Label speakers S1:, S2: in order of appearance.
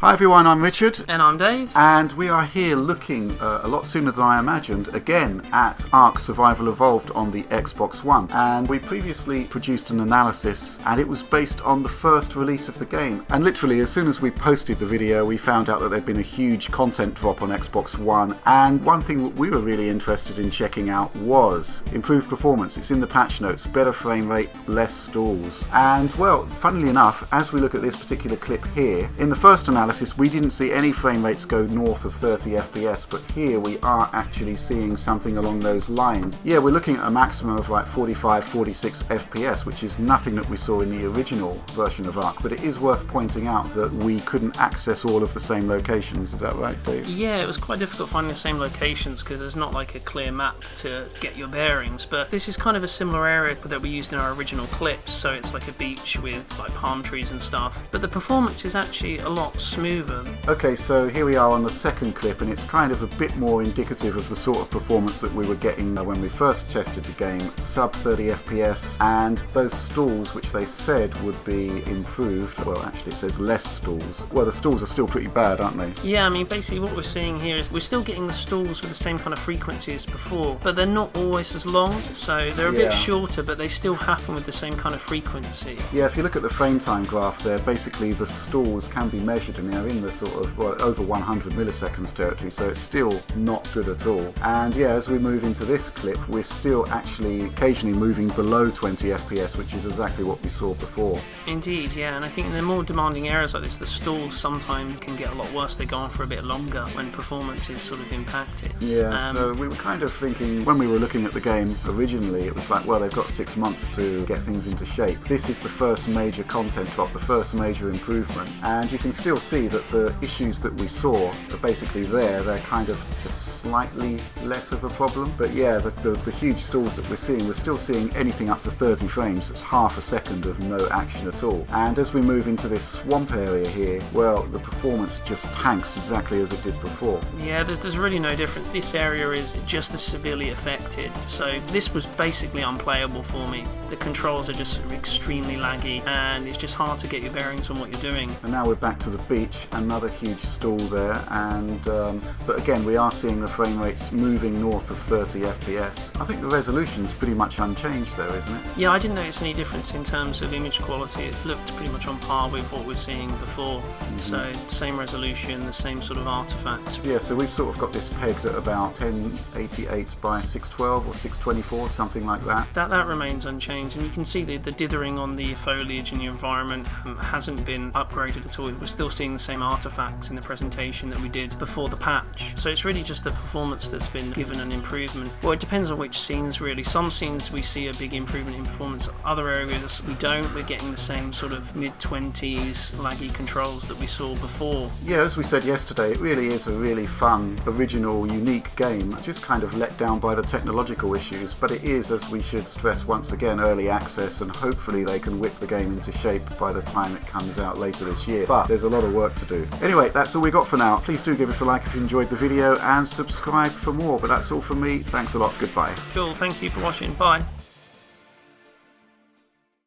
S1: Hi everyone, I'm Richard.
S2: And I'm Dave.
S1: And we are here looking a lot sooner than I imagined again at Ark Survival Evolved on the Xbox One. And we previously produced an analysis and it was based on the first release of the game. And literally as soon as we posted the video we found out that there'd been a huge content drop on Xbox One. And one thing that we were really interested in checking out was improved performance. It's in the patch notes, better frame rate, less stalls. And well, funnily enough, as we look at this particular clip here, in the first analysis we didn't see any frame rates go north of 30 FPS, but here we are actually seeing something along those lines. Yeah, we're looking at a maximum of like 45, 46 FPS, which is nothing that we saw in the original version of Ark, but it is worth pointing out that we couldn't access all of the same locations. Is that right, Dave?
S2: Yeah, it was quite difficult finding the same locations because there's not like a clear map to get your bearings, but this is kind of a similar area that we used in our original clips, so it's like a beach with like palm trees and stuff, but the performance is actually a lot smoother.
S1: Okay, so here we are on the second clip, and it's kind of a bit more indicative of the sort of performance that we were getting when we first tested the game, sub 30 FPS, and those stalls which they said would be improved, well actually it says less stalls. Well, the stalls are still pretty bad, aren't they?
S2: Yeah, I mean basically what we're seeing here is we're still getting the stalls with the same kind of frequency as before, but they're not always as long, so they're a bit shorter, but they still happen with the same kind of frequency.
S1: Yeah, if you look at the frame time graph there, basically the stalls can be measured and they're in the sort of over 100 milliseconds territory, so it's still not good at all. And yeah, as we move into this clip, we're still actually occasionally moving below 20 FPS, which is exactly what we saw before.
S2: Indeed, yeah, and I think in the more demanding areas like this, the stalls sometimes can get a lot worse. They go on for a bit longer when performance is sort of impacted.
S1: Yeah, so we were kind of thinking, when we were looking at the game originally, it was like, well, they've got 6 months to get things into shape. This is the first major content drop, the first major improvement, and you can still see that the issues that we saw are basically there. They're kind of just slightly less of a problem, but yeah, the huge stalls that we're still seeing anything up to 30 frames. It's half a second of no action at all. And as we move into this swamp area here, well, the performance just tanks exactly as it did before.
S2: Yeah, there's really no difference. This area is just as severely affected, so this was basically unplayable for me. The controls are just extremely laggy and it's just hard to get your bearings on what you're doing.
S1: And now we're back to the beach, another huge stall there, and but again we are seeing the frame rates moving north of 30 FPS. I think the resolution's pretty much unchanged though, isn't it?
S2: Yeah, I didn't notice any difference in terms of image quality. It looked pretty much on par with what we were seeing before. So same resolution, the same sort of artifacts.
S1: Yeah, so we've sort of got this pegged at about 1088 by 612 or 624, something like that.
S2: That remains unchanged, and you can see the dithering on the foliage in the environment hasn't been upgraded at all. We're still seeing the same artifacts in the presentation that we did before the patch. So it's really just the performance that's been given an improvement. Well, it depends on which scenes really. Some scenes we see a big improvement in performance, other areas we don't. We're getting the same sort of mid-20s laggy controls that we saw before.
S1: Yeah, as we said yesterday, it really is a really fun, original, unique game, just kind of let down by the technological issues, but it is, as we should stress once again, early access, and hopefully they can whip the game into shape by the time it comes out later this year. But there's a lot of work to do. Anyway, that's all we got for now. Please do give us a like if you enjoyed the video and subscribe for more, but that's all from me. Thanks a lot. Goodbye.
S2: Cool, thank you for watching. Bye.